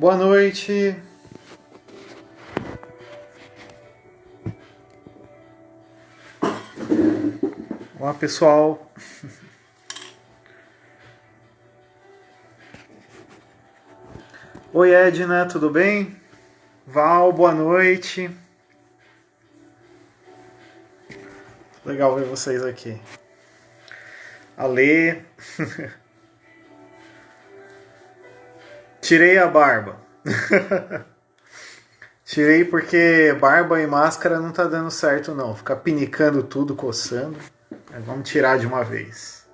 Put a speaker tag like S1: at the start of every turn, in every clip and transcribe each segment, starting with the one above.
S1: Boa noite. Olá, pessoal. Oi, Edna, tudo bem? Val, boa noite. Legal ver vocês aqui. Alê. Tirei a barba. Tirei porque barba e máscara não tá dando certo não. Ficar pinicando tudo, coçando. Vamos tirar de uma vez.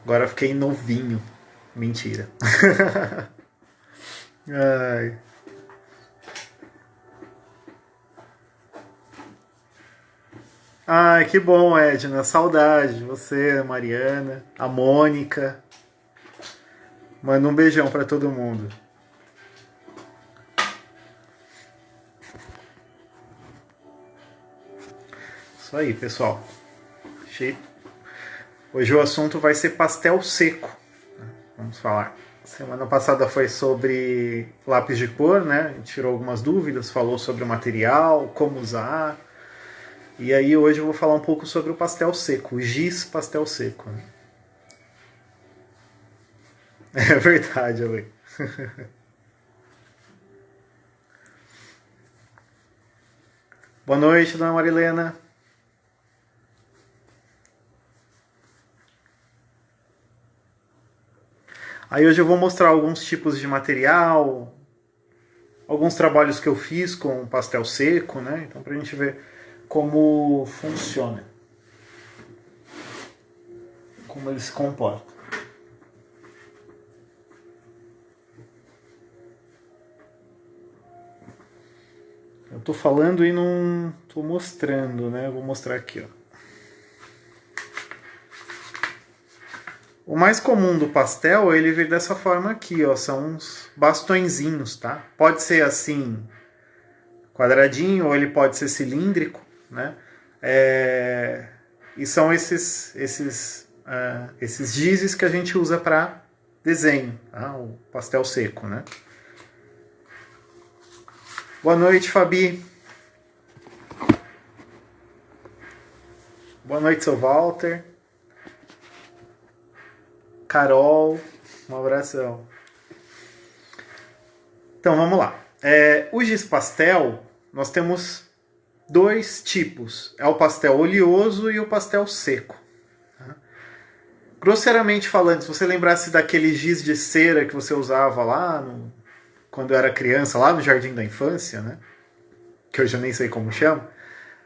S1: Agora fiquei novinho. Mentira. Ai. Ai, que bom, Edna. Saudade de você, a Mariana, a Mônica. Manda um beijão pra todo mundo. Isso aí, pessoal. Hoje o assunto vai ser pastel seco. Vamos falar. Semana passada foi sobre lápis de cor, né? A gente tirou algumas dúvidas, falou sobre o material, como usar. E aí hoje eu vou falar um pouco sobre o pastel seco, o giz pastel seco. Né? É verdade, Ale. Boa noite, dona Marilena. Aí hoje eu vou mostrar alguns tipos de material, alguns trabalhos que eu fiz com pastel seco, né? Então pra gente ver como funciona. Como ele se comporta. Eu tô falando e não tô mostrando, né? Eu vou mostrar aqui, ó. O mais comum do pastel, ele vir dessa forma aqui, ó. São uns bastõezinhos, tá? Pode ser assim, quadradinho, ou ele pode ser cilíndrico, né? E são esses gizes que a gente usa para desenho, tá? O pastel seco, né? Boa noite, Fabi. Boa noite, seu Walter. Carol, um abração. Então vamos lá. O giz pastel, nós temos dois tipos. É o pastel oleoso e o pastel seco. Grosseiramente falando, se você lembrasse daquele giz de cera que você usava lá quando eu era criança, lá no Jardim da Infância, né? Que hoje eu nem sei como chama,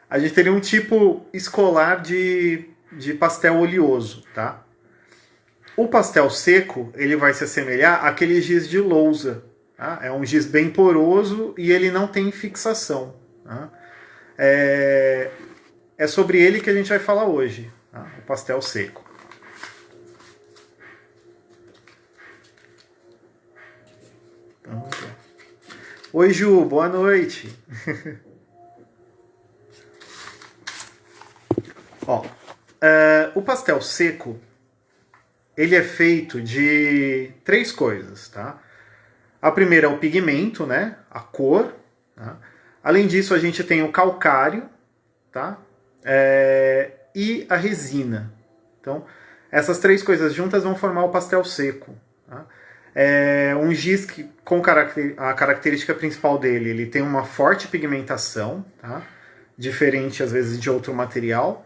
S1: a gente teria um tipo escolar de pastel oleoso, tá? O pastel seco, ele vai se assemelhar àquele giz de lousa. Tá? É um giz bem poroso e ele não tem fixação. Tá? É sobre ele que a gente vai falar hoje, tá? O pastel seco. Então, oi, Ju, boa noite. Ó, o pastel seco, ele é feito de três coisas, tá? A primeira é o pigmento, né? A cor. Tá? Além disso, a gente tem o calcário, tá? E a resina. Então, essas três coisas juntas vão formar o pastel seco. Tá? Um giz que, com a característica principal dele, ele tem uma forte pigmentação, tá? Diferente às vezes de outro material.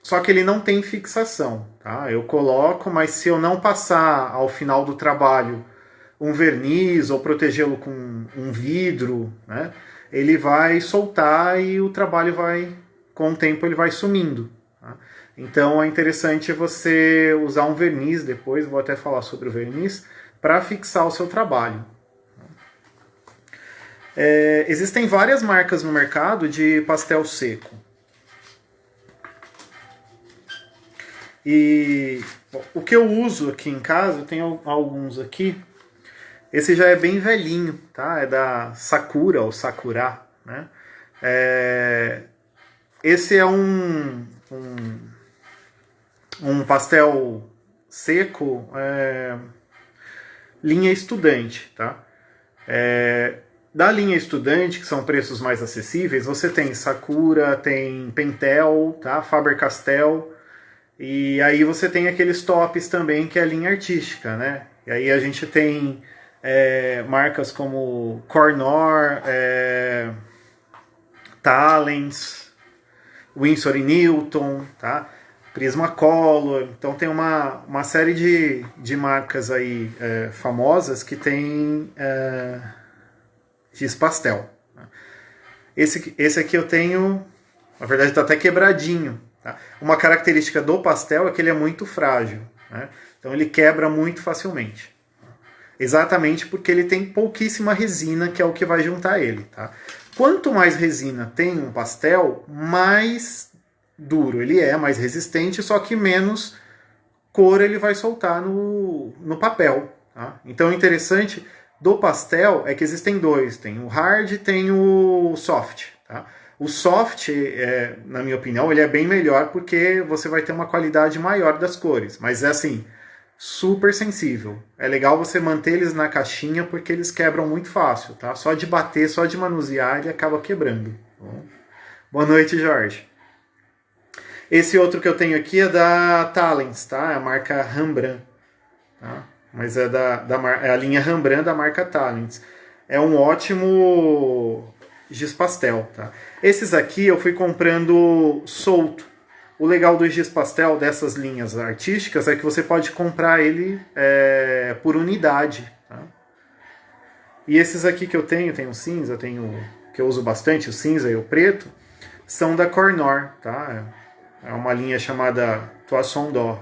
S1: Só que ele não tem fixação, tá? Eu coloco, mas se eu não passar ao final do trabalho um verniz ou protegê-lo com um vidro, né, ele vai soltar e o trabalho vai, com o tempo, ele vai sumindo. Tá? Então é interessante você usar um verniz depois, vou até falar sobre o verniz, para fixar o seu trabalho. Existem várias marcas no mercado de pastel seco. E o que eu uso aqui em casa, eu tenho alguns aqui. Esse já é bem velhinho, tá? É da Sakura ou Sakura, né? Esse é um pastel seco linha estudante, tá? Da linha estudante, que são preços mais acessíveis, você tem Sakura, tem Pentel, tá? Faber-Castell, e aí você tem aqueles tops também, que é a linha artística, né? E aí a gente tem marcas como Cornor, Talens, Winsor & Newton, tá? Prismacolor. Então tem uma série de marcas aí famosas que tem giz pastel. Esse aqui eu tenho, na verdade está até quebradinho. Tá? Uma característica do pastel é que ele é muito frágil, né? Então ele quebra muito facilmente. Exatamente porque ele tem pouquíssima resina, que é o que vai juntar ele. Tá? Quanto mais resina tem um pastel, mais duro ele é, mais resistente, só que menos cor ele vai soltar no papel. Tá? Então o interessante do pastel é que existem dois, tem o hard e tem o soft. Tá? O soft, na minha opinião, ele é bem melhor porque você vai ter uma qualidade maior das cores, mas é assim, super sensível. É legal você manter eles na caixinha porque eles quebram muito fácil, tá? Só de bater, só de manusear, ele acaba quebrando. Bom, boa noite, Jorge. Esse outro que eu tenho aqui é da Talens, tá? É a marca Rembrandt, tá? Mas é é a linha Rembrandt da marca Talens. É um ótimo giz pastel, tá? Esses aqui eu fui comprando solto. O legal do giz pastel dessas linhas artísticas é que você pode comprar ele por unidade. Tá? E esses aqui que eu tenho o cinza, que eu uso bastante, o cinza e o preto, são da Cornor. Tá? É uma linha chamada Toisson d'Or.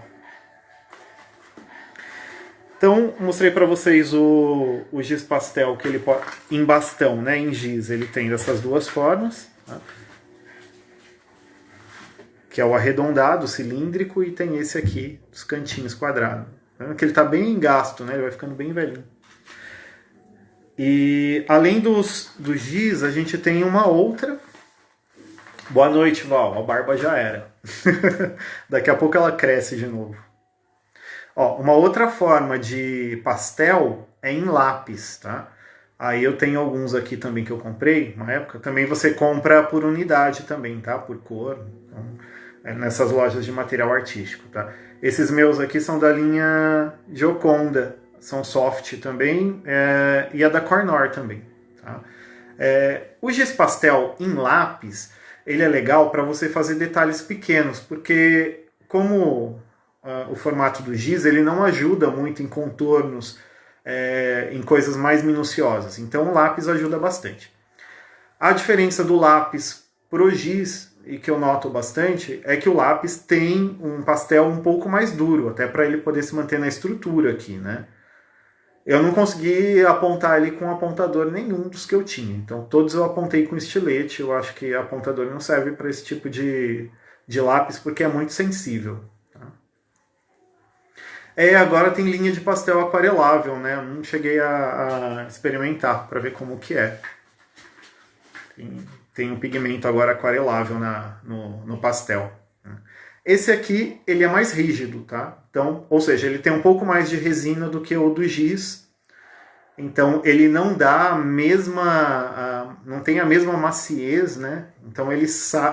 S1: Então, mostrei para vocês o giz pastel que ele pode, em bastão, né, em giz, ele tem dessas duas formas. Tá? Que é o arredondado, o cilíndrico, e tem esse aqui, dos cantinhos quadrados. Vendo que ele está bem gasto, né? Ele vai ficando bem velhinho. E além do giz, a gente tem uma outra. Boa noite, Val. A barba já era. Daqui a pouco ela cresce de novo. Ó, uma outra forma de pastel é em lápis, tá? Aí eu tenho alguns aqui também que eu comprei, uma época. Também você compra por unidade também, tá? Por cor. Então, nessas lojas de material artístico, tá? Esses meus aqui são da linha Gioconda, são soft também, e a da Cornor também, tá? O giz pastel em lápis, ele é legal para você fazer detalhes pequenos, porque como o formato do giz, ele não ajuda muito em contornos, em coisas mais minuciosas, então o lápis ajuda bastante. A diferença do lápis pro giz, e que eu noto bastante, é que o lápis tem um pastel um pouco mais duro, até para ele poder se manter na estrutura aqui, né? Eu não consegui apontar ele com apontador nenhum dos que eu tinha, então todos eu apontei com estilete. Eu acho que apontador não serve para esse tipo de lápis porque é muito sensível. Tá? Agora tem linha de pastel aquarelável, né? Eu não cheguei a experimentar para ver como que é. Tem um pigmento agora aquarelável no pastel. Esse aqui, ele é mais rígido, tá? Então, ou seja, ele tem um pouco mais de resina do que o do giz. Então, ele não dá não tem a mesma maciez, né? Então, ele,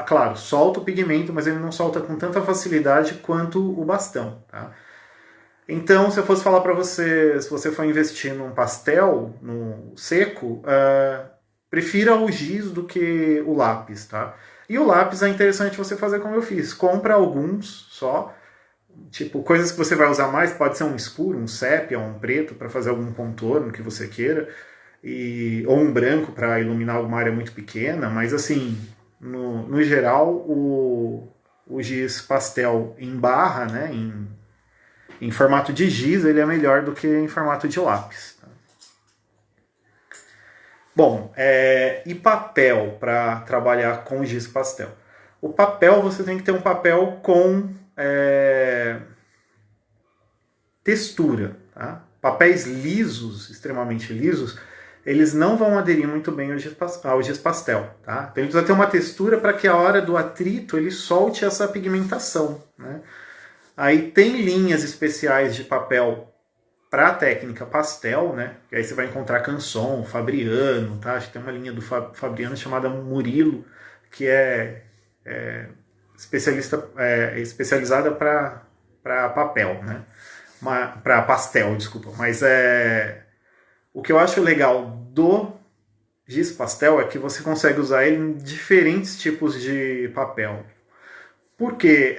S1: claro, solta o pigmento, mas ele não solta com tanta facilidade quanto o bastão, tá? Então, se eu fosse falar para você, se você for investir num pastel, no seco, prefira o giz do que o lápis, tá? E o lápis é interessante você fazer como eu fiz. Compra alguns só. Tipo, coisas que você vai usar mais, pode ser um escuro, um sépia, um preto, para fazer algum contorno que você queira. Ou um branco para iluminar alguma área muito pequena. Mas assim, no geral, o giz pastel em barra, né, em formato de giz, ele é melhor do que em formato de lápis. Bom, e papel para trabalhar com giz pastel? O papel, você tem que ter um papel com textura. Tá? Papéis lisos, extremamente lisos, eles não vão aderir muito bem ao giz pastel. Tá? Então ele precisa ter uma textura para que a hora do atrito ele solte essa pigmentação. Né? Aí tem linhas especiais de papel para a técnica pastel, né? E aí você vai encontrar Canson, Fabriano, tá? Acho que tem uma linha do Fabriano chamada Murilo, que é especializada para papel, né? Para pastel, desculpa. Mas o que eu acho legal do giz pastel é que você consegue usar ele em diferentes tipos de papel. Porque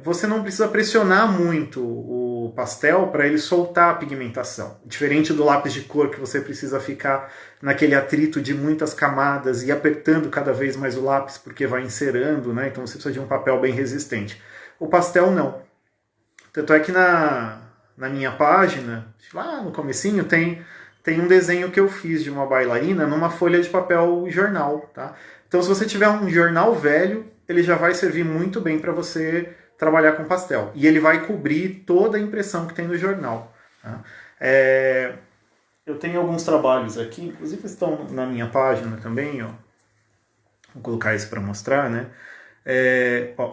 S1: você não precisa pressionar muito o pastel para ele soltar a pigmentação. Diferente do lápis de cor, que você precisa ficar naquele atrito de muitas camadas e apertando cada vez mais o lápis porque vai encerando, né? Então você precisa de um papel bem resistente. O pastel não. Tanto é que na minha página, lá no comecinho, tem um desenho que eu fiz de uma bailarina numa folha de papel jornal, tá? Então se você tiver um jornal velho, ele já vai servir muito bem para você trabalhar com pastel. E ele vai cobrir toda a impressão que tem no jornal. Tá? Eu tenho alguns trabalhos aqui, inclusive estão na minha página também, ó. Vou colocar isso para mostrar, né?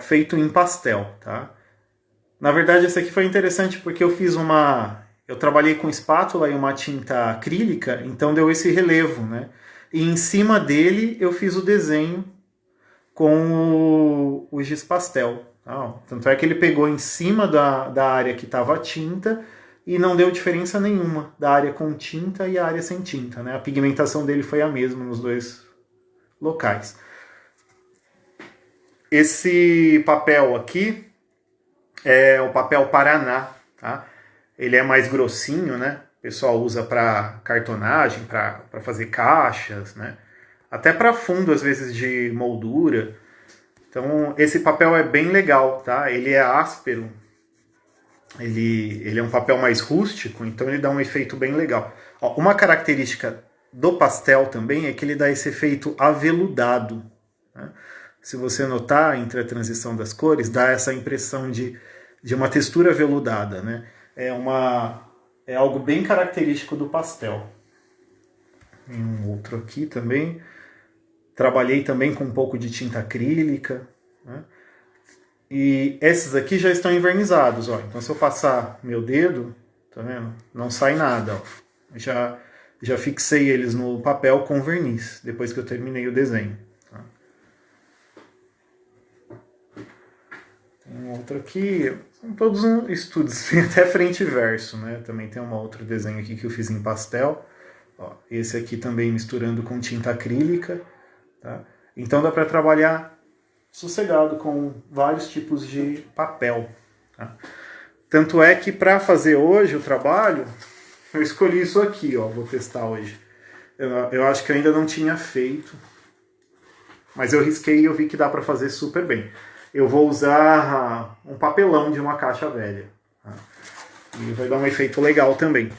S1: Feito em pastel, tá? Na verdade, esse aqui foi interessante porque eu trabalhei com espátula e uma tinta acrílica, então deu esse relevo, né? E em cima dele eu fiz o desenho com o giz pastel. Tanto é que ele pegou em cima da área que estava a tinta e não deu diferença nenhuma da área com tinta e a área sem tinta, né? A pigmentação dele foi a mesma nos dois locais. Esse papel aqui é o papel Paraná, tá? Ele é mais grossinho, né? O pessoal usa para cartonagem, para fazer caixas, né? Até para fundo, às vezes, de moldura. Então, esse papel é bem legal, tá? Ele é áspero, ele é um papel mais rústico, então ele dá um efeito bem legal. Uma característica do pastel também é que ele dá esse efeito aveludado, né? Se você notar, entre a transição das cores, dá essa impressão de uma textura aveludada, né? É algo bem característico do pastel. Tem um outro aqui também. Trabalhei também com um pouco de tinta acrílica, né? E esses aqui já estão envernizados, ó. Então se eu passar meu dedo, tá vendo? Não sai nada, ó. Já fixei eles no papel com verniz, depois que eu terminei o desenho. Tá? Tem um outro aqui, são todos estudos, tem até frente e verso, né? Também tem um outro desenho aqui que eu fiz em pastel. Ó, esse aqui também misturando com tinta acrílica. Tá? Então dá para trabalhar sossegado com vários tipos de papel. Tá? Tanto é que para fazer hoje o trabalho, eu escolhi isso aqui, ó, vou testar hoje. Eu acho que eu ainda não tinha feito, mas eu risquei e eu vi que dá para fazer super bem. Eu vou usar um papelão de uma caixa velha. Tá? E vai dar um efeito legal também.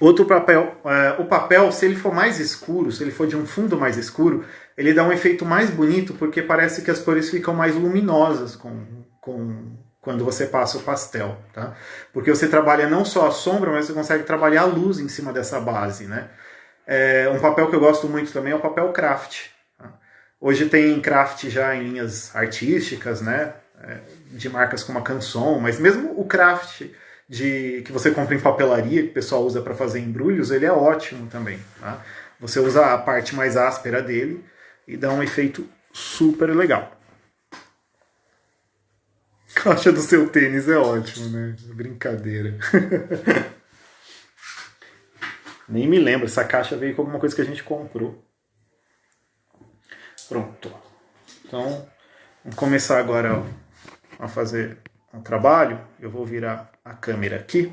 S1: Outro papel, o papel, se ele for mais escuro, se ele for de um fundo mais escuro, ele dá um efeito mais bonito porque parece que as cores ficam mais luminosas quando você passa o pastel, tá? Porque você trabalha não só a sombra, mas você consegue trabalhar a luz em cima dessa base, né? Um papel que eu gosto muito também é o papel craft. Tá? Hoje tem craft já em linhas artísticas, né? De marcas como a Canson, mas mesmo o craft que você compra em papelaria, que o pessoal usa para fazer embrulhos, ele é ótimo também. Tá? Você usa a parte mais áspera dele e dá um efeito super legal. A caixa do seu tênis é ótimo, né? Brincadeira. Nem me lembro, essa caixa veio com alguma coisa que a gente comprou. Pronto. Então, vamos começar agora a fazer um trabalho. Eu vou virar a câmera aqui.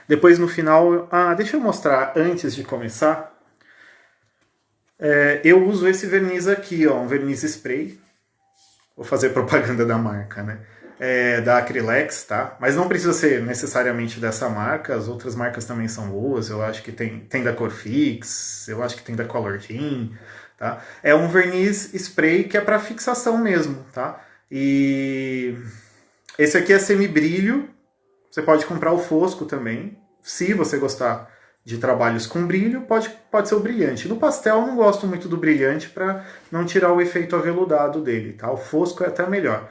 S1: Depois no final... deixa eu mostrar antes de começar. Eu uso esse verniz aqui, ó, um verniz spray. Vou fazer propaganda da marca, né? Da Acrylex, tá? Mas não precisa ser necessariamente dessa marca. As outras marcas também são boas. Eu acho que tem da Corfix, eu acho que tem da Color Team, tá? É um verniz spray que é para fixação mesmo, tá? E esse aqui é semibrilho. Você pode comprar o fosco também. Se você gostar de trabalhos com brilho, pode ser o brilhante. No pastel eu não gosto muito do brilhante para não tirar o efeito aveludado dele, tá? O fosco é até melhor.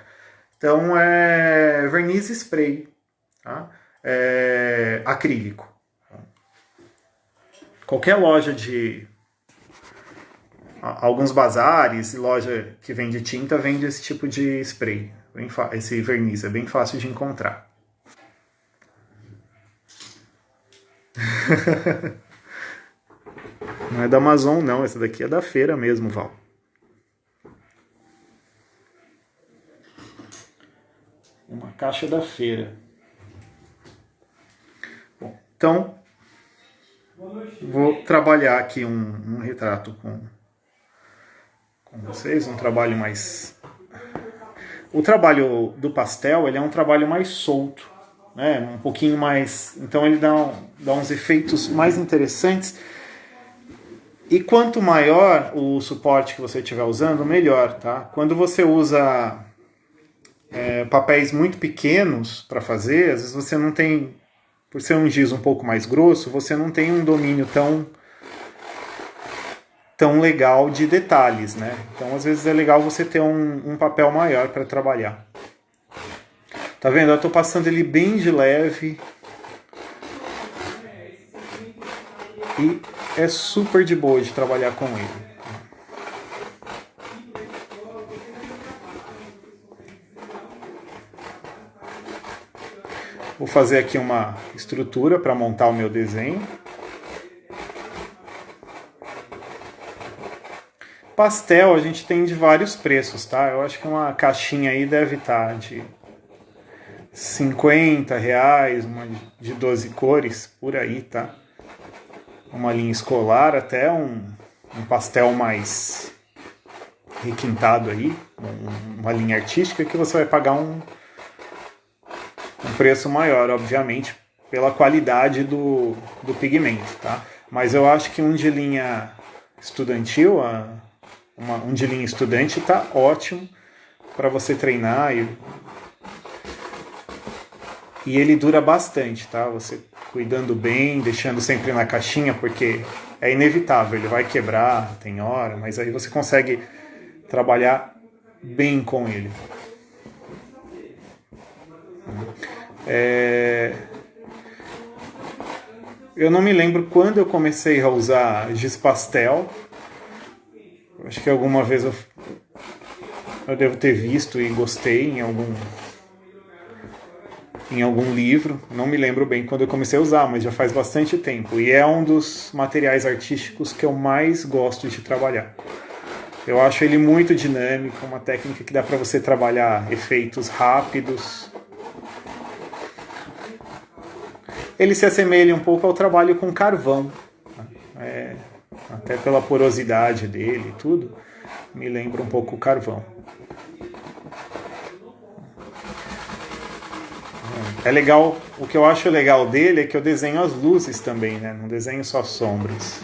S1: Então é verniz spray. tá? Acrílico. Qualquer loja de... Alguns bazares e loja que vende tinta vende esse tipo de spray, esse verniz, é bem fácil de encontrar. Não é da Amazon não, essa daqui é da feira mesmo, Val. Uma caixa da feira. Bom, então, vou trabalhar aqui um retrato com vocês, um trabalho mais... O trabalho do pastel, ele é um trabalho mais solto, né? Um pouquinho mais... Então ele dá uns efeitos mais interessantes. E quanto maior o suporte que você estiver usando, melhor, tá? Quando você usa papéis muito pequenos para fazer, às vezes você não tem... Por ser um giz um pouco mais grosso, você não tem um domínio tão legal de detalhes, né? Então, às vezes é legal você ter um papel maior para trabalhar. Tá vendo? Eu tô passando ele bem de leve. E é super de boa de trabalhar com ele. Vou fazer aqui uma estrutura para montar o meu desenho. Pastel a gente tem de vários preços, tá? Eu acho que uma caixinha aí deve estar de R$50, uma de 12 cores, por aí, tá? Uma linha escolar, até um pastel mais requintado aí, uma linha artística, que você vai pagar um preço maior, obviamente, pela qualidade do pigmento, tá? Mas eu acho que um de linha estudantil, um de linha estudante tá ótimo para você treinar e ele dura bastante, tá? Você cuidando bem, deixando sempre na caixinha, porque é inevitável, ele vai quebrar, tem hora, mas aí você consegue trabalhar bem com ele. Eu não me lembro quando eu comecei a usar giz pastel. Acho que alguma vez eu devo ter visto e gostei em algum livro. Não me lembro bem quando eu comecei a usar, mas já faz bastante tempo. E é um dos materiais artísticos que eu mais gosto de trabalhar. Eu acho ele muito dinâmico, uma técnica que dá para você trabalhar efeitos rápidos. Ele se assemelha um pouco ao trabalho com carvão, até pela porosidade dele e tudo, me lembra um pouco o carvão. É legal, o que eu acho legal dele é que eu desenho as luzes também, né? Não desenho só sombras.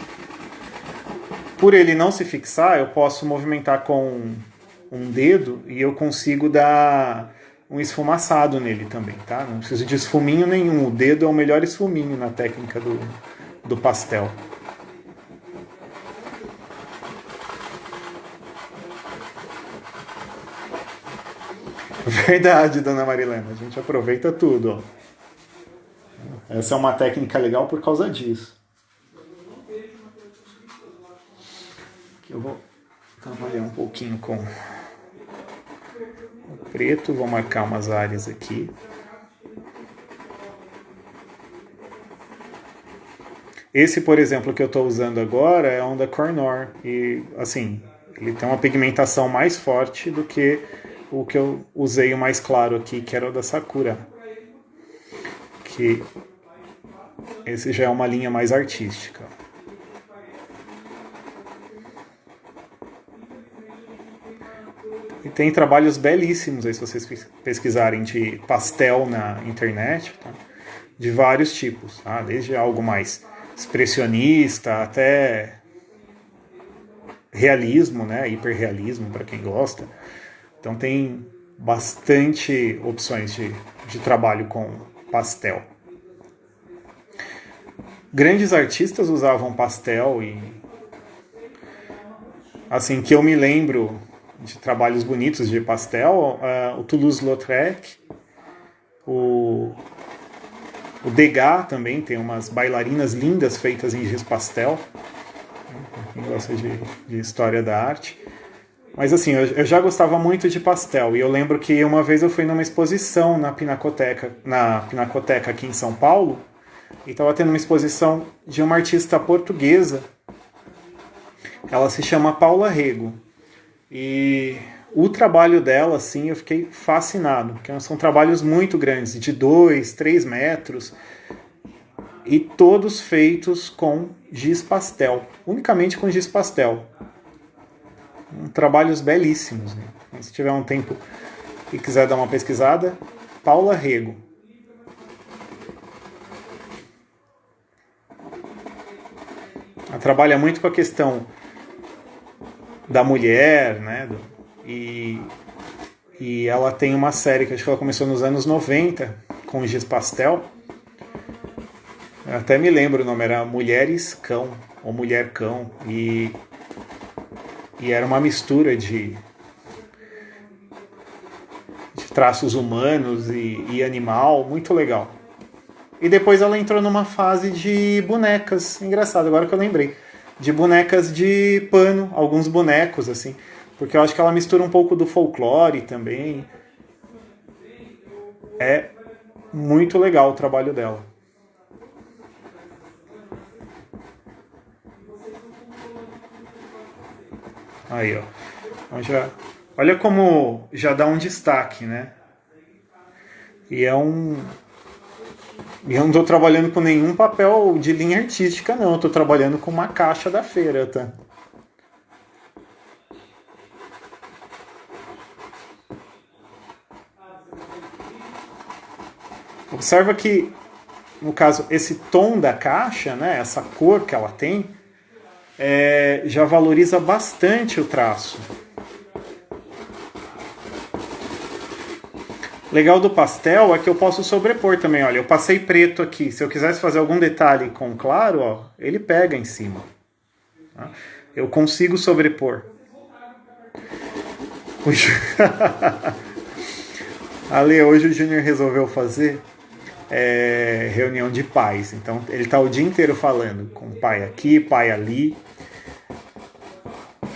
S1: Por ele não se fixar, eu posso movimentar com um dedo e eu consigo dar um esfumaçado nele também, tá? Não preciso de esfuminho nenhum. O dedo é o melhor esfuminho na técnica do pastel. Verdade, dona Marilena. A gente aproveita tudo, ó. Essa é uma técnica legal por causa disso. Eu vou trabalhar um pouquinho com o preto, vou marcar umas áreas aqui. Esse, por exemplo, que eu estou usando agora é um da Cornor. E, assim, ele tem uma pigmentação mais forte do que o que eu usei o mais claro aqui, que era o da Sakura. Que esse já é uma linha mais artística. E tem trabalhos belíssimos aí, se vocês pesquisarem, de pastel na internet, tá? De vários tipos, tá? Desde algo mais expressionista até realismo, né? Hiperrealismo para quem gosta. Então tem bastante opções de trabalho com pastel. Grandes artistas usavam pastel e, assim, que eu me lembro de trabalhos bonitos de pastel, o Toulouse-Lautrec, o O Degas também tem umas bailarinas lindas feitas em giz pastel. Quem gosta de história da arte. Mas assim, eu já gostava muito de pastel. E eu lembro que uma vez eu fui numa exposição na Pinacoteca aqui em São Paulo. E estava tendo uma exposição de uma artista portuguesa. Ela se chama Paula Rego. E o trabalho dela, assim, eu fiquei fascinado. Porque são trabalhos muito grandes, de 2, 3 metros. E todos feitos com giz pastel. Unicamente com giz pastel. Trabalhos belíssimos. Né? Se tiver um tempo e quiser dar uma pesquisada, Paula Rego. Ela trabalha muito com a questão da mulher, né? E ela tem uma série que acho que ela começou nos anos 90 com giz pastel. Eu até me lembro o nome, era Mulheres Cão, ou Mulher Cão. E era uma mistura de traços humanos e animal, muito legal. E depois ela entrou numa fase de bonecas, engraçado, agora que eu lembrei, de bonecas de pano, alguns bonecos, assim, porque eu acho que ela mistura um pouco do folclore também. É muito legal o trabalho dela. Aí, ó. Então olha como já dá um destaque, né? E eu não estou trabalhando com nenhum papel de linha artística, não. Eu estou trabalhando com uma caixa da feira, tá? Observa que, no caso, esse tom da caixa, né, essa cor que ela tem, já valoriza bastante o traço. Legal do pastel é que eu posso sobrepor também. Olha, eu passei preto aqui. Se eu quisesse fazer algum detalhe com claro, ó, ele pega em cima. Tá? Eu consigo sobrepor. Ale, hoje o Júnior resolveu fazer reunião de pais. Então ele tá o dia inteiro falando com pai aqui, pai ali.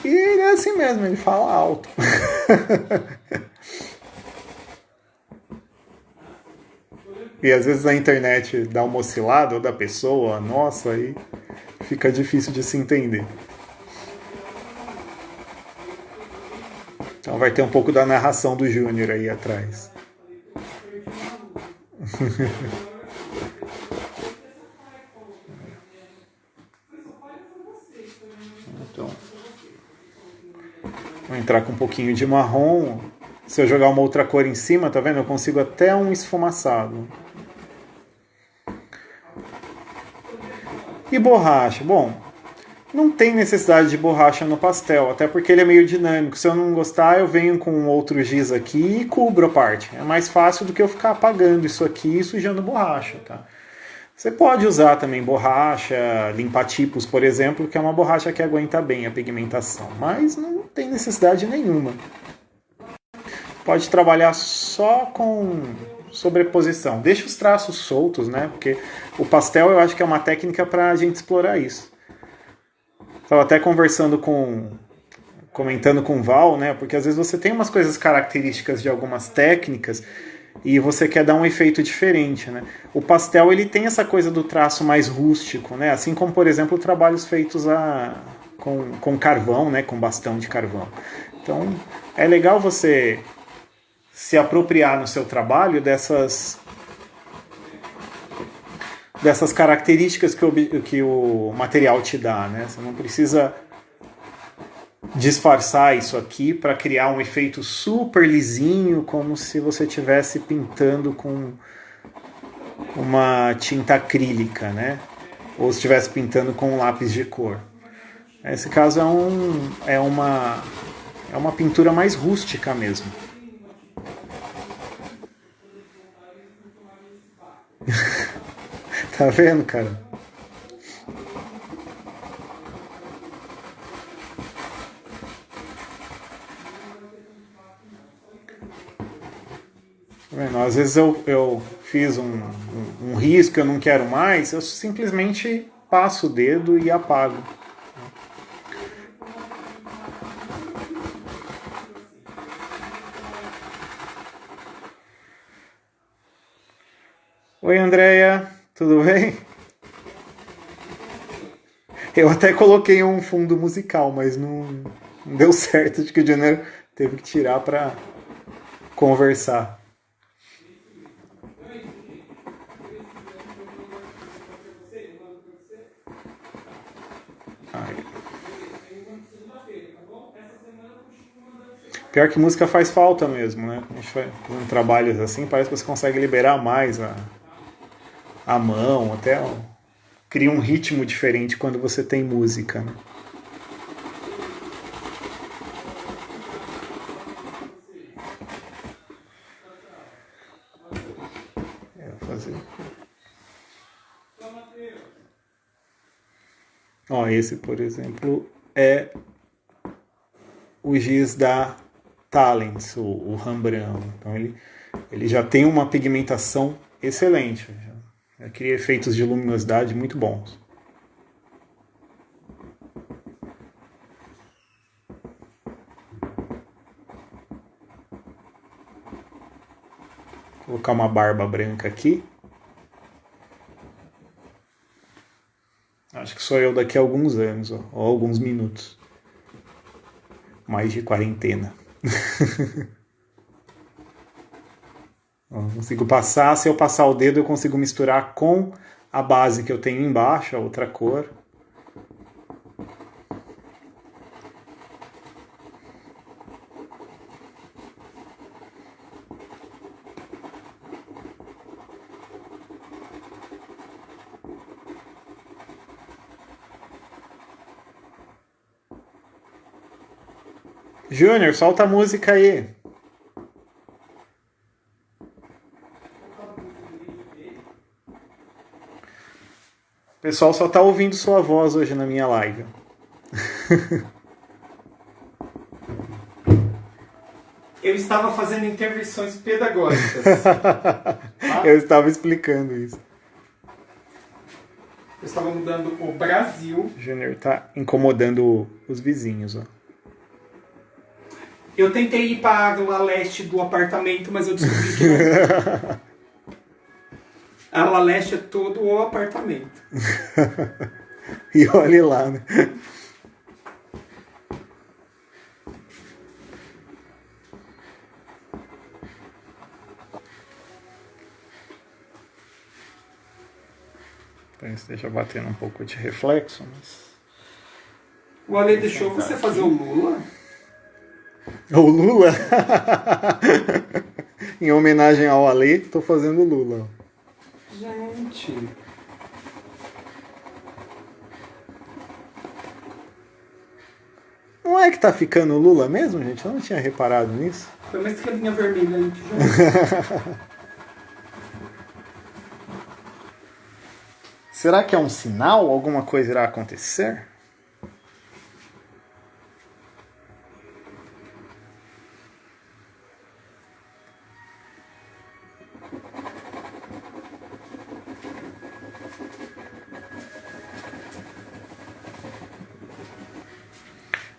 S1: E ele é assim mesmo, ele fala alto. E às vezes a internet dá uma oscilada, ou da pessoa, nossa, aí fica difícil de se entender. Então vai ter um pouco da narração do Júnior aí atrás. Então, vou entrar com um pouquinho de marrom. Se eu jogar uma outra cor em cima, tá vendo? Eu consigo até um esfumaçado. E borracha? Bom, não tem necessidade de borracha no pastel, até porque ele é meio dinâmico. Se eu não gostar, eu venho com outro giz aqui e cubro a parte. É mais fácil do que eu ficar apagando isso aqui e sujando borracha, tá? Você pode usar também borracha, limpa-tipos, por exemplo, que é uma borracha que aguenta bem a pigmentação, mas não tem necessidade nenhuma. Pode trabalhar só com sobreposição. Deixa os traços soltos, né? Porque o pastel eu acho que é uma técnica para a gente explorar isso. Estava até comentando com o Val, né? Porque às vezes você tem umas coisas características de algumas técnicas e você quer dar um efeito diferente, né? O pastel ele tem essa coisa do traço mais rústico, né? Assim como, por exemplo, trabalhos feitos com carvão, né? Com bastão de carvão. Então é legal você se apropriar no seu trabalho dessas características que o material te dá, né? Você não precisa disfarçar isso aqui para criar um efeito super lisinho, como se você estivesse pintando com uma tinta acrílica, né? Ou se estivesse pintando com um lápis de cor. Nesse caso é uma pintura mais rústica mesmo. Tá vendo, cara? Tá vendo? Às vezes eu fiz um risco que eu não quero mais, eu simplesmente passo o dedo e apago. Oi, Andréia, tudo bem? Eu até coloquei um fundo musical, mas não deu certo. Acho que o Janeiro teve que tirar para conversar. Ai. Pior que música faz falta mesmo, né? A gente fazendo trabalhos assim, parece que você consegue liberar mais a mão, até cria um ritmo diferente quando você tem música, né? Vou fazer. Ó, esse, por exemplo, é o giz da Talens, o Rembrandt. Então ele já tem uma pigmentação excelente. Já cria efeitos de luminosidade muito bons. Vou colocar uma barba branca aqui. Acho que sou eu daqui a alguns anos, ó, ou alguns minutos. Mais de quarentena. Ó, consigo passar, se eu passar o dedo eu consigo misturar com a base que eu tenho embaixo, a outra cor. Júnior, solta a música aí. O pessoal só tá ouvindo sua voz hoje na minha live.
S2: Eu estava fazendo intervenções pedagógicas.
S1: Eu estava explicando isso.
S2: Eu estava mudando o Brasil.
S1: O Júnior tá incomodando os vizinhos, ó.
S2: Eu tentei ir para a ala leste do apartamento, mas eu descobri que não. A ala leste é todo o apartamento.
S1: E olhe lá, né? Esteja batendo um pouco de reflexo, mas...
S2: O Ale deixou você fazer o Lula?
S1: O Lula? Em homenagem ao Ale, tô fazendo o Lula.
S2: Gente...
S1: Não é que tá ficando o Lula mesmo, gente? Eu não tinha reparado nisso.
S2: Foi uma estrelinha vermelha aí que já...
S1: Será que é um sinal? Alguma coisa irá acontecer?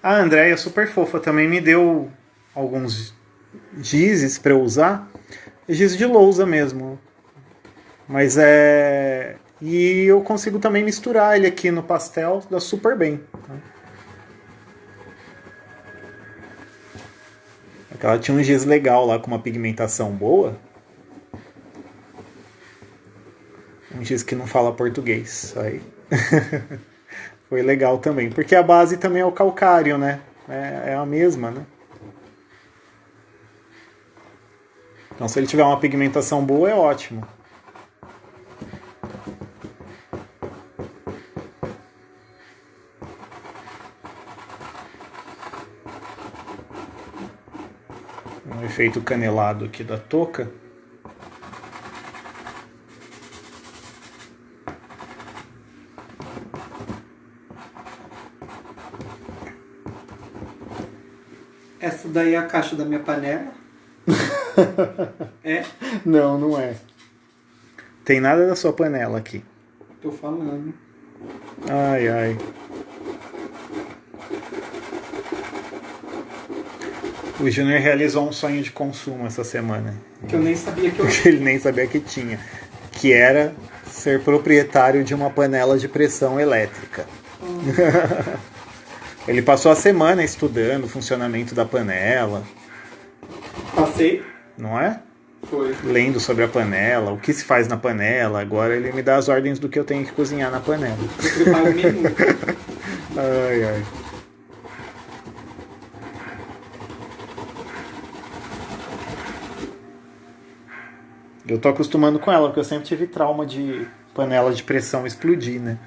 S1: A Andréia, super fofa, também me deu alguns gizes para eu usar. Giz de lousa mesmo. Mas é... E eu consigo também misturar ele aqui no pastel, dá super bem. Ela tinha um giz legal lá, com uma pigmentação boa. Um giz que não fala português. Aí. Foi legal também. Porque a base também é o calcário, né? É a mesma, né? Então se ele tiver uma pigmentação boa, é ótimo. Um efeito canelado aqui da touca.
S2: Essa daí é a caixa da minha panela. É?
S1: Não, não é. Tem nada da sua panela aqui.
S2: Tô falando.
S1: Ai, ai. O Júnior realizou um sonho de consumo essa semana.
S2: Que eu nem sabia que eu...
S1: Que ele nem sabia que tinha. Que era ser proprietário de uma panela de pressão elétrica. Ele passou a semana estudando o funcionamento da panela.
S2: Passei.
S1: Não é?
S2: Foi.
S1: Lendo sobre a panela, o que se faz na panela. Agora ele me dá as ordens do que eu tenho que cozinhar na panela.
S2: Eu preparo o menu.
S1: Ai, ai. Eu tô acostumando com ela, porque eu sempre tive trauma de panela de pressão explodir, né?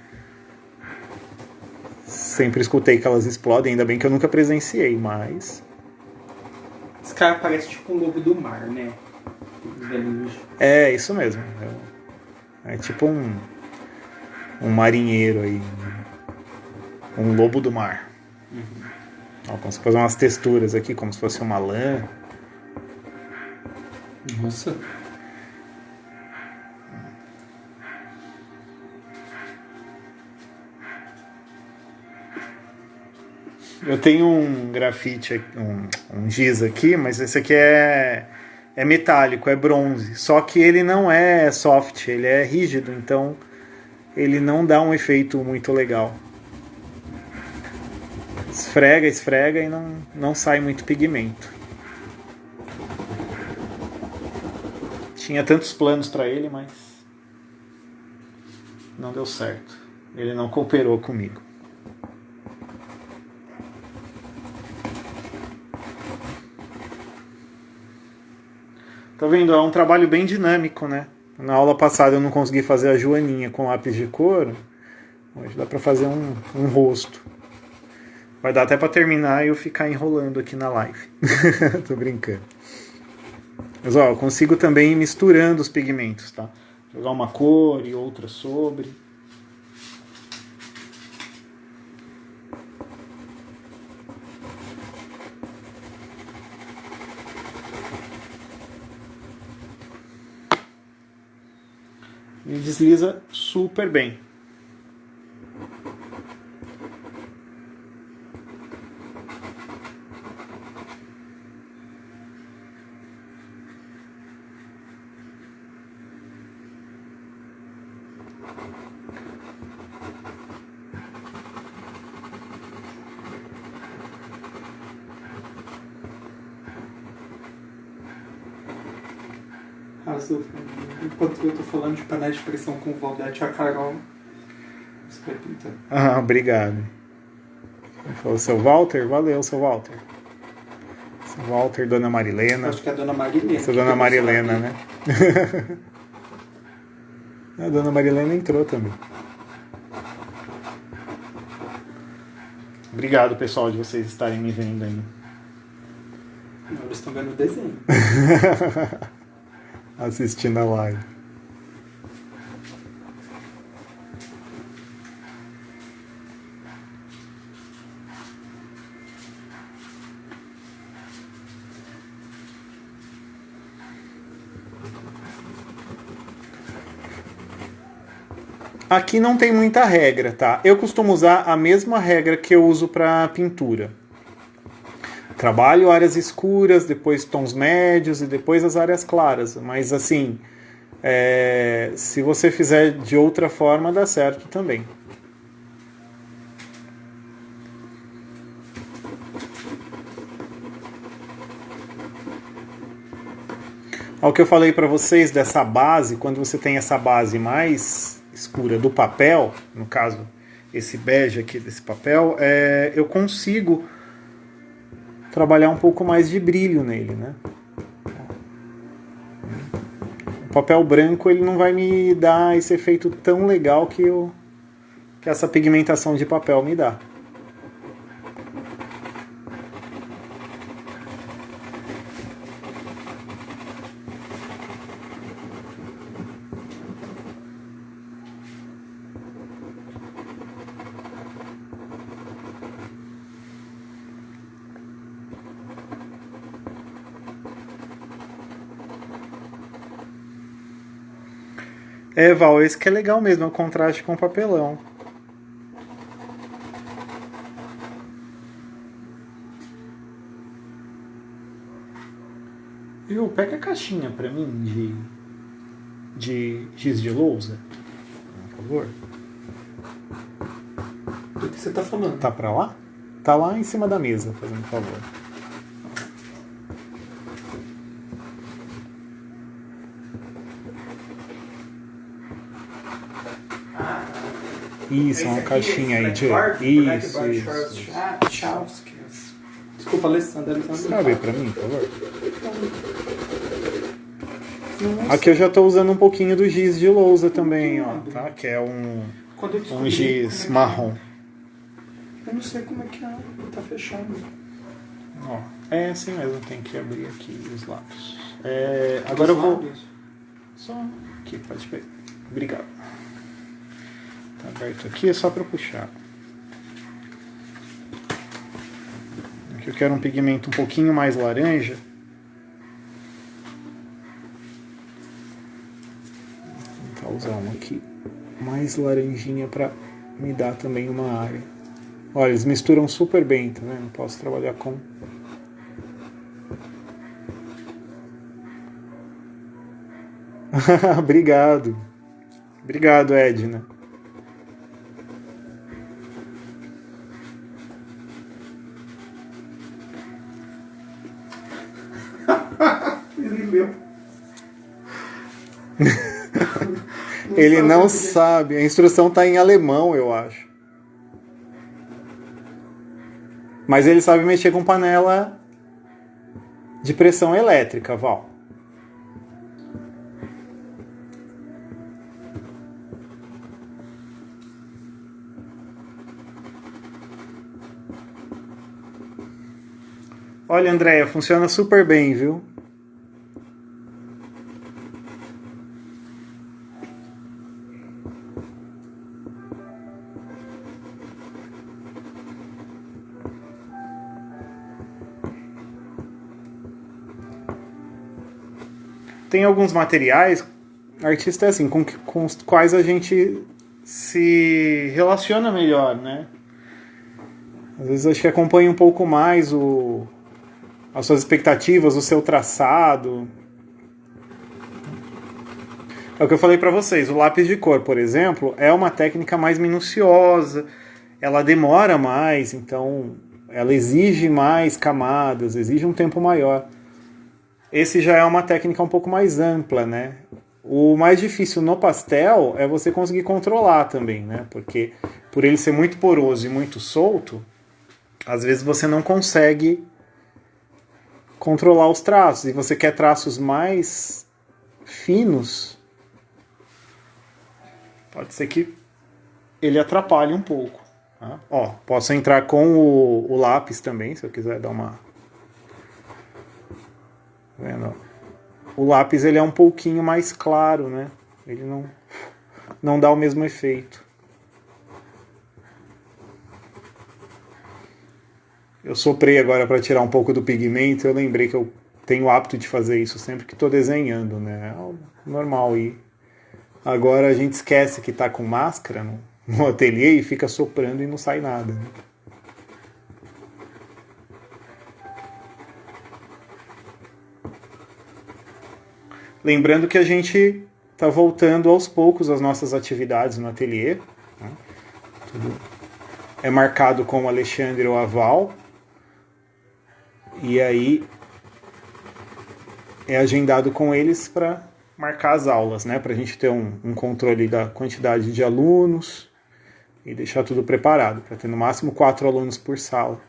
S1: Sempre escutei que elas explodem, ainda bem que eu nunca presenciei, mas...
S2: Esse cara parece tipo um lobo do mar, né? Velhinho.
S1: É, isso mesmo. É tipo um marinheiro aí. Um lobo do mar. Ó, como se fosse umas texturas aqui, como se fosse uma lã.
S2: Nossa.
S1: Eu tenho um grafite, um giz aqui, mas esse aqui é metálico, é bronze. Só que ele não é soft, ele é rígido, então ele não dá um efeito muito legal. Esfrega, esfrega e não sai muito pigmento. Tinha tantos planos para ele, mas não deu certo. Ele não cooperou comigo. Tá vendo? É um trabalho bem dinâmico, né? Na aula passada eu não consegui fazer a joaninha com lápis de cor. Hoje dá pra fazer um rosto. Vai dar até pra terminar e eu ficar enrolando aqui na live. Tô brincando. Mas ó, eu consigo também ir misturando os pigmentos, tá? Jogar uma cor e outra sobre. E desliza super bem.
S2: Arrasou. Enquanto eu tô falando de panela de pressão com o Valdete e a Carol, você vai pintando.
S1: Ah, obrigado. Falou, seu Walter? Valeu, seu Walter. Seu Walter, dona Marilena.
S2: Acho que é a dona Marilena.
S1: Essa dona Marilena, né? A dona Marilena entrou também. Obrigado, pessoal, de vocês estarem me vendo aí.
S2: Não, eles estão vendo o desenho.
S1: Assistindo a live. Aqui não tem muita regra, tá? Eu costumo usar a mesma regra que eu uso para pintura. Trabalho áreas escuras, depois tons médios e depois as áreas claras. Mas assim, se você fizer de outra forma, dá certo também. Ao que eu falei para vocês dessa base, quando você tem essa base mais escura do papel, no caso esse bege aqui desse papel, eu consigo trabalhar um pouco mais de brilho nele, né? O papel branco ele não vai me dar esse efeito tão legal que essa pigmentação de papel me dá. É, Val, esse que é legal mesmo, é o contraste com o papelão. Viu, pega a caixinha pra mim de giz de lousa, por favor.
S2: Do que você tá falando?
S1: Tá pra lá? Tá lá em cima da mesa, fazendo favor. Isso, uma caixinha aí de... Isso.
S2: Desculpa, Alessandra.
S1: Sabe pra mim, por favor? Aqui eu já tô usando um pouquinho do giz de lousa também, ó, tá? Que é um giz marrom.
S2: Eu não sei como é que é, tá fechado.
S1: Ó, é assim mesmo, tem que abrir aqui os lápis. Agora eu vou... Só aqui, pode ver. Obrigado. Tá aberto aqui, é só para puxar. Aqui eu quero um pigmento um pouquinho mais laranja. Vou tentar usar um aqui mais laranjinha para me dar também uma área. Olha, eles misturam super bem, tá vendo? Posso trabalhar com... Obrigado. Obrigado, Edna. Ele não sabe. A instrução tá em alemão, eu acho. Mas ele sabe mexer com panela de pressão elétrica, Val. Olha, Andréia, funciona super bem, viu? Tem alguns materiais, artista é assim, com os quais a gente se relaciona melhor, né? Às vezes acho que acompanha um pouco mais as suas expectativas, o seu traçado. É o que eu falei para vocês, o lápis de cor, por exemplo, é uma técnica mais minuciosa, ela demora mais, então ela exige mais camadas, exige um tempo maior. Esse já é uma técnica um pouco mais ampla, né? O mais difícil no pastel é você conseguir controlar também, né? Porque por ele ser muito poroso e muito solto, às vezes você não consegue controlar os traços. E você quer traços mais finos, pode ser que ele atrapalhe um pouco. Tá? Ó, posso entrar com o lápis também, se eu quiser dar uma... Tá vendo? O lápis ele é um pouquinho mais claro, né? Ele não dá o mesmo efeito. Eu soprei agora para tirar um pouco do pigmento. Eu lembrei que eu tenho o hábito de fazer isso sempre que estou desenhando, né? É normal. E agora a gente esquece que está com máscara no ateliê e fica soprando e não sai nada, né? Lembrando que a gente está voltando aos poucos às nossas atividades no ateliê. Né? Tudo é marcado com o Alexandre ou a Val. E aí é agendado com eles para marcar as aulas, né? Para a gente ter um controle da quantidade de alunos e deixar tudo preparado, para ter no máximo 4 alunos por sala.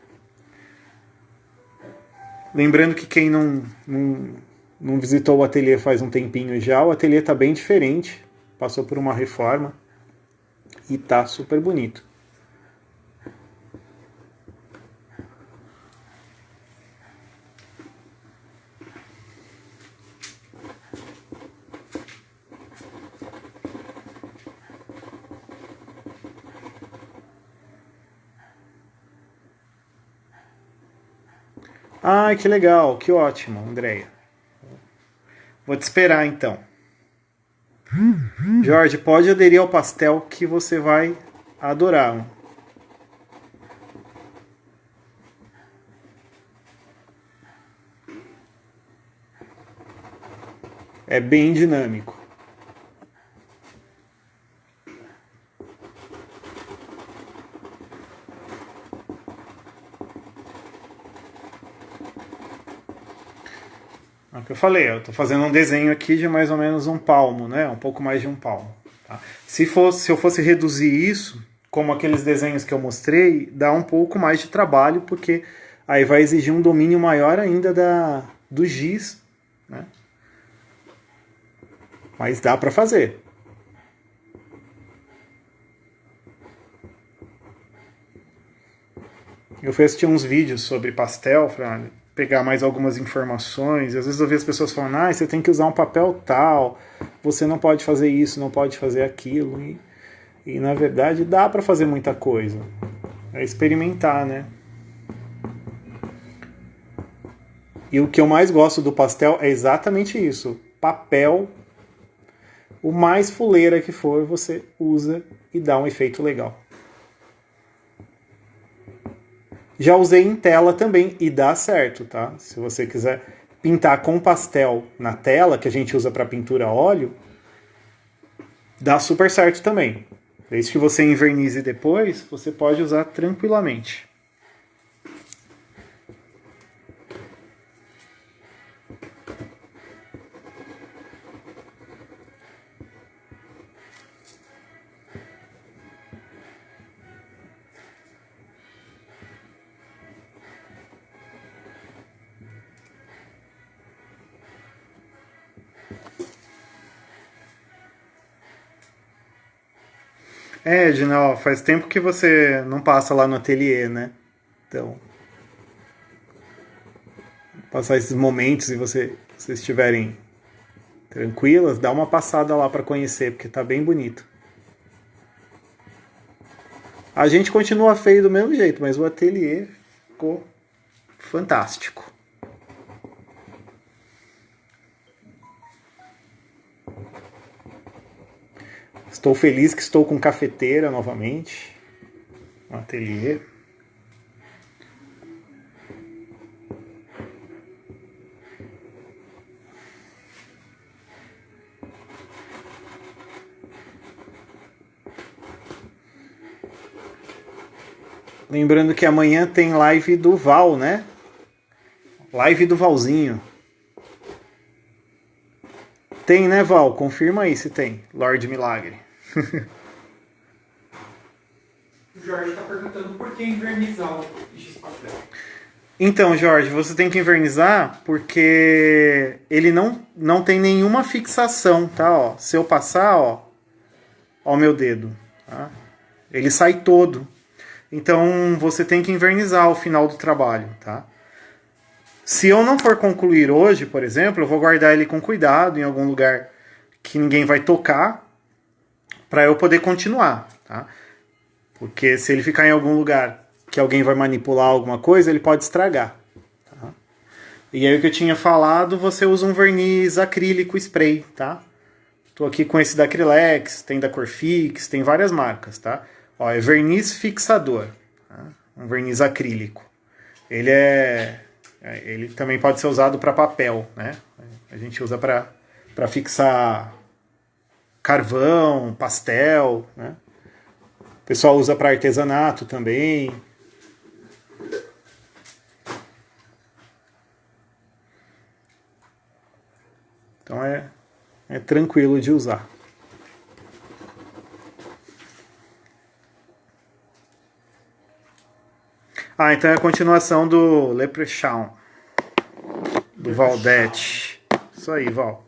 S1: Lembrando que quem não visitou o ateliê faz um tempinho já, o ateliê está bem diferente, passou por uma reforma e tá super bonito. Ai, que legal, que ótimo, Andréia. Vou te esperar então. Jorge, pode aderir ao pastel que você vai adorar. É bem dinâmico. É o que eu falei, eu estou fazendo um desenho aqui de mais ou menos um palmo, né? Um pouco mais de um palmo. Tá? Se eu fosse reduzir isso, como aqueles desenhos que eu mostrei, dá um pouco mais de trabalho, porque aí vai exigir um domínio maior ainda do giz, né? Mas dá para fazer. Eu fui assistir uns vídeos sobre pastel para pegar mais algumas informações. Às vezes eu vejo as pessoas falando, você tem que usar um papel tal, você não pode fazer isso, não pode fazer aquilo. E na verdade dá para fazer muita coisa. É experimentar, né? E o que eu mais gosto do pastel é exatamente isso. Papel, o mais fuleira que for, você usa e dá um efeito legal. Já usei em tela também e dá certo, tá? Se você quiser pintar com pastel na tela, que a gente usa para pintura a óleo, dá super certo também. Desde que você envernize depois, você pode usar tranquilamente. Edna, faz tempo que você não passa lá no ateliê, né? Então, passar esses momentos e vocês estiverem tranquilas, dá uma passada lá para conhecer, porque tá bem bonito. A gente continua feio do mesmo jeito, mas o ateliê ficou fantástico. Estou feliz que estou com cafeteira novamente no ateliê. Lembrando que amanhã tem live do Val, né? Live do Valzinho. Tem, né, Val? Confirma aí se tem. Lorde Milagre.
S2: O Jorge está perguntando por que invernizar o giz papel.
S1: Então, Jorge, você tem que invernizar porque ele não tem nenhuma fixação, tá? Ó, se eu passar, ó meu dedo, tá? Ele sai todo. Então, você tem que invernizar ao final do trabalho, tá? Se eu não for concluir hoje, por exemplo, eu vou guardar ele com cuidado em algum lugar que ninguém vai tocar para eu poder continuar, tá? Porque se ele ficar em algum lugar que alguém vai manipular alguma coisa, ele pode estragar. Tá? E aí o que eu tinha falado, você usa um verniz acrílico spray, tá? Tô aqui com esse da Acrylex, tem da Corfix, tem várias marcas, tá? Ó, é verniz fixador, tá? Um verniz acrílico. Ele também pode ser usado para papel, né? A gente usa para fixar carvão, pastel, né? O pessoal usa para artesanato também. Então é tranquilo de usar. Então é a continuação do Leprechaun, do Valdete. Isso aí, Val.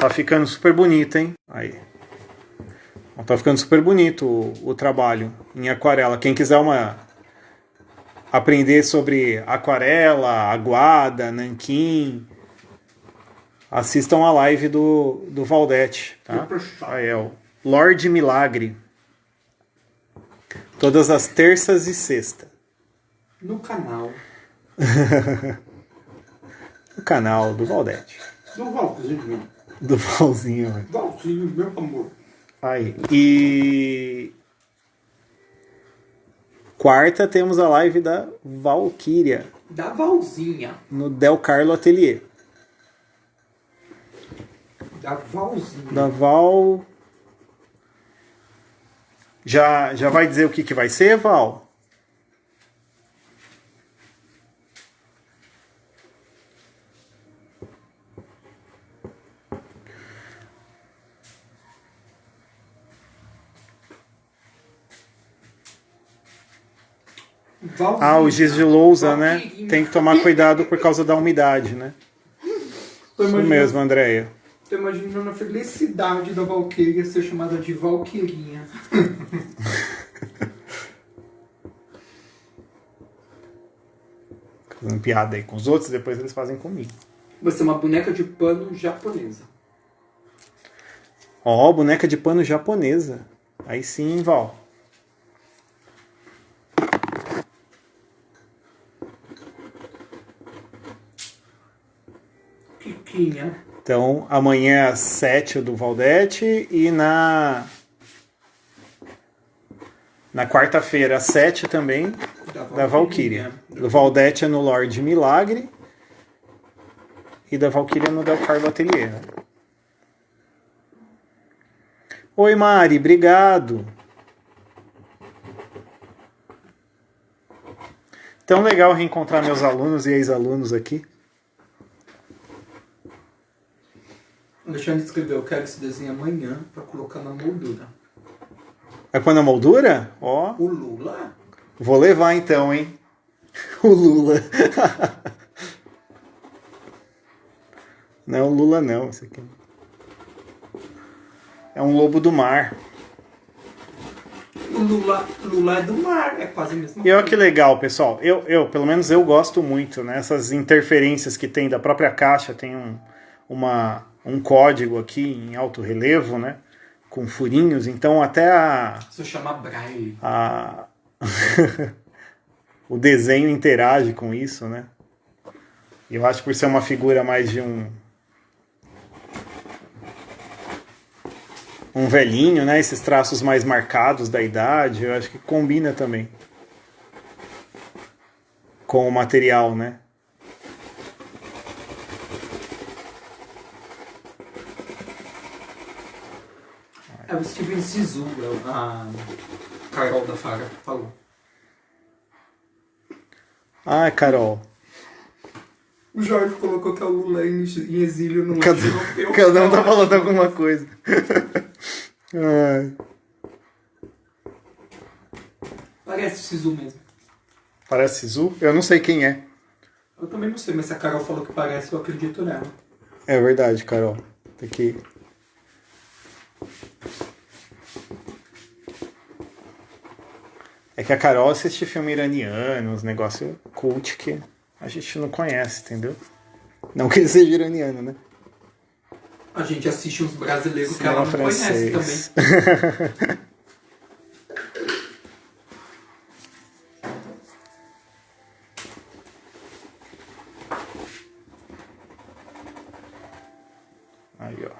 S1: Tá ficando super bonito, hein? Aí. Tá ficando super bonito o trabalho em aquarela. Quem quiser aprender sobre aquarela, aguada, nanquim, assistam a live do Valdete, tá? Aí é o Lorde Milagre. Todas as terças e sexta.
S2: No canal.
S1: No canal do Valdete.
S2: Do Val, inclusive.
S1: Do Valzinho, velho.
S2: Valzinho, meu amor.
S1: Aí. E quarta temos a live da Valkyria
S2: Da Valzinha.
S1: no Del Carlo Atelier.
S2: Da Valzinha.
S1: Da Val. Já vai dizer o que vai ser, Val?
S2: Valzinha.
S1: Ah, o giz de lousa, né?
S2: Valquíria.
S1: Tem que tomar cuidado por causa da umidade, né?
S2: Tô
S1: Isso
S2: imaginando-
S1: mesmo, Andréia.
S2: Tô imaginando a felicidade da Valquíria ser chamada de Valquirinha.
S1: Fazendo piada aí com os outros, depois eles fazem comigo.
S2: Vai ser uma boneca de pano japonesa.
S1: Ó, boneca de pano japonesa. Aí sim, Val.
S2: Kikinha.
S1: Então, amanhã às 7 do Valdete e na quarta-feira às 7 também da Valkyria. Do Valdete é no Lorde Milagre e da Valkyria no Del Carlo Atelier. Né? Oi, Mari, obrigado. Tão legal reencontrar meus alunos e ex-alunos aqui.
S2: O Alexandre escreveu, eu quero esse desenho amanhã pra colocar na moldura.
S1: É quando a moldura? Ó,
S2: O Lula?
S1: vou levar então, hein? O Lula. Não é o Lula, não. Esse aqui. É um lobo do mar.
S2: O Lula é do mar, é quase a mesma
S1: E olha
S2: coisa.
S1: que legal, pessoal. Pelo menos eu gosto muito, né? Essas interferências que tem da própria caixa. Tem um código aqui em alto relevo, né? Com furinhos. Então até
S2: Isso chama braille.
S1: o desenho interage com isso, né? E eu acho que por ser uma figura mais de um velhinho, né? Esses traços mais marcados da idade, eu acho que combina também com o material, né?
S2: É o Steven Sisu, a Carol da Fara falou.
S1: Ah, Carol.
S2: O Jorge colocou que é o Lula em exílio no
S1: Cada,
S2: leste europeu.
S1: cada um tá falando alguma coisa. Ai,
S2: Parece o Sisu mesmo.
S1: parece Sisu? Eu não sei quem é.
S2: Eu também não sei, mas se a Carol falou que parece, eu acredito nela.
S1: É verdade, Carol. Tem que... É que a Carol assiste filme iraniano, uns negócios cult que a gente não conhece, entendeu? Não que ele seja iraniano, né?
S2: A gente assiste uns brasileiros que
S1: Cinema
S2: ela não conhece
S1: francês.
S2: também.
S1: Aí, ó.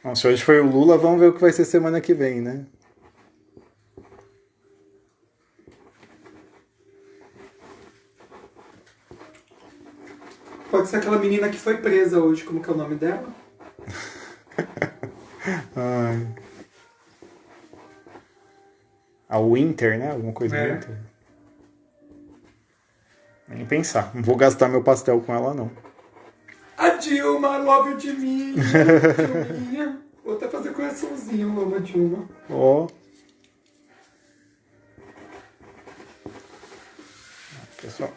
S1: Bom, se hoje foi o Lula, vamos ver o que vai ser semana que vem, né?
S2: Pode ser aquela menina que foi presa hoje, como que é o nome dela?
S1: Ai. A Winter, né? Alguma coisa
S2: É.
S1: Winter. Nem pensar. Não vou gastar meu pastel com ela, não.
S2: A Dilma, love de mim, Dilminha. Vou até fazer coraçãozinho, eu amo a Dilma.
S1: Ó. Pessoal.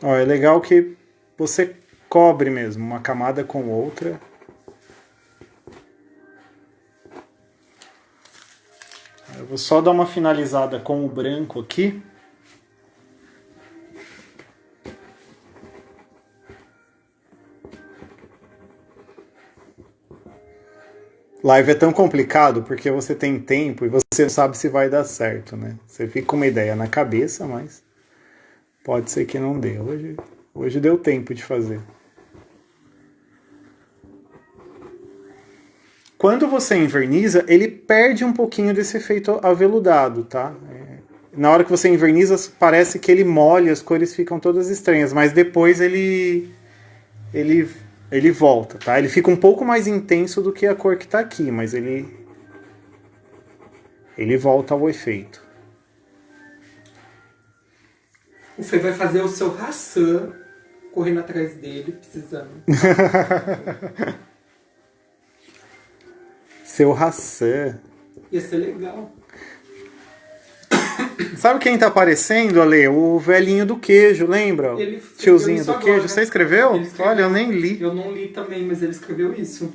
S1: Ó, é legal que você cobre mesmo uma camada com outra. Eu vou só dar uma finalizada com o branco aqui. Live é tão complicado porque você tem tempo e você não sabe se vai dar certo, né? Você fica com uma ideia na cabeça, mas pode ser que não dê. Hoje deu tempo de fazer. Quando você enverniza, ele perde um pouquinho desse efeito aveludado, tá? Na hora que você enverniza, parece que ele molha, as cores ficam todas estranhas, mas depois ele volta, tá? Ele fica um pouco mais intenso do que a cor que está aqui, mas ele volta ao efeito.
S2: O Fê vai fazer o seu Hassan correndo atrás dele, precisando.
S1: Seu Hassan.
S2: Ia ser legal.
S1: Sabe quem tá aparecendo, Ale? O velhinho do queijo, lembra? Tiozinho do queijo. Agora. Você escreveu? Olha, eu nem li.
S2: Eu não li também, mas ele escreveu isso.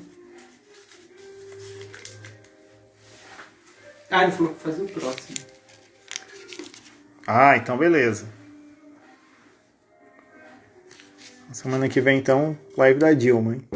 S2: Ah, ele falou que faz o próximo.
S1: Ah, então beleza. Semana que vem, então, live da Dilma, hein?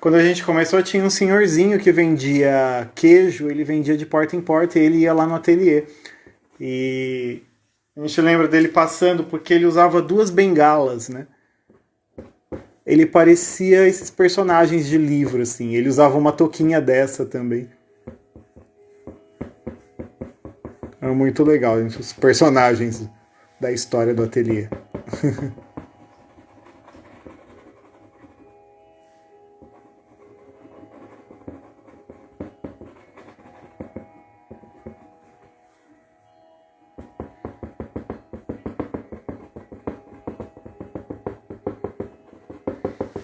S1: Quando a gente começou, tinha um senhorzinho que vendia queijo, ele vendia de porta em porta e ele ia lá no ateliê. E a gente lembra dele passando porque ele usava 2 bengalas, né? Ele parecia esses personagens de livro, assim. Ele usava uma touquinha dessa também. Era muito legal, gente, os personagens da história do ateliê.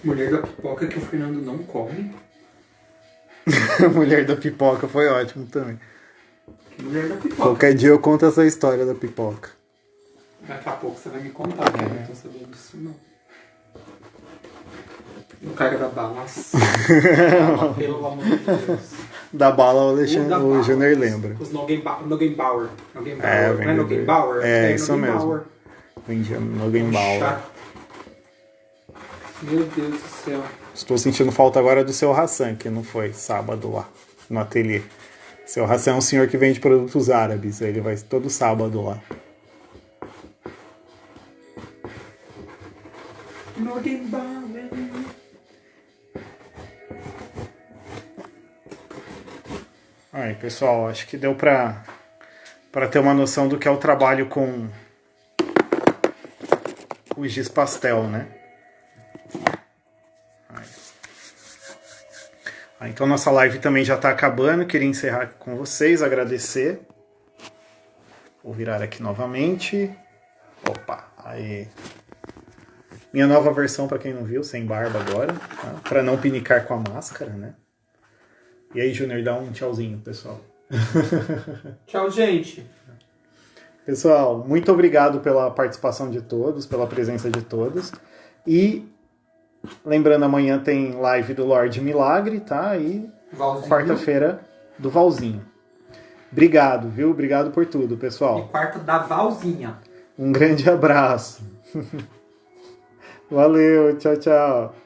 S2: Mulher da pipoca que o Fernando não come.
S1: Mulher da pipoca foi ótimo também.
S2: Mulher da pipoca.
S1: Qualquer dia eu conto essa história da pipoca.
S2: Daqui a pouco você vai me contar, né? Eu não tô sabendo disso não. O cara da bala. Pelo amor de Deus.
S1: Da bala o Júnior lembra.
S2: Os Nogenbauer. Não
S1: É
S2: Nogenbauer?
S1: É, isso mesmo. Vendia Nogenbauer.
S2: Meu Deus do céu.
S1: Estou sentindo falta agora do seu Hassan, que não foi sábado lá no ateliê. Seu Hassan é um senhor que vende produtos árabes. Ele vai todo sábado lá.
S2: Nogenbauer.
S1: Aí, pessoal, acho que deu para ter uma noção do que é o trabalho com o giz pastel, né? Então nossa live também já está acabando. Queria encerrar com vocês, agradecer. Vou virar aqui novamente. Opa, aí. Minha nova versão, para quem não viu, sem barba agora, tá? Para não pinicar com a máscara, né? E aí, Júnior, dá um tchauzinho, pessoal.
S2: Tchau, gente.
S1: Pessoal, muito obrigado pela participação de todos, pela presença de todos. E lembrando, amanhã tem live do Lorde Milagre, tá? E quarta-feira do Valzinho. Obrigado, viu? Obrigado por tudo, pessoal.
S2: E quarta da Valzinha.
S1: Um grande abraço. Valeu, tchau, tchau.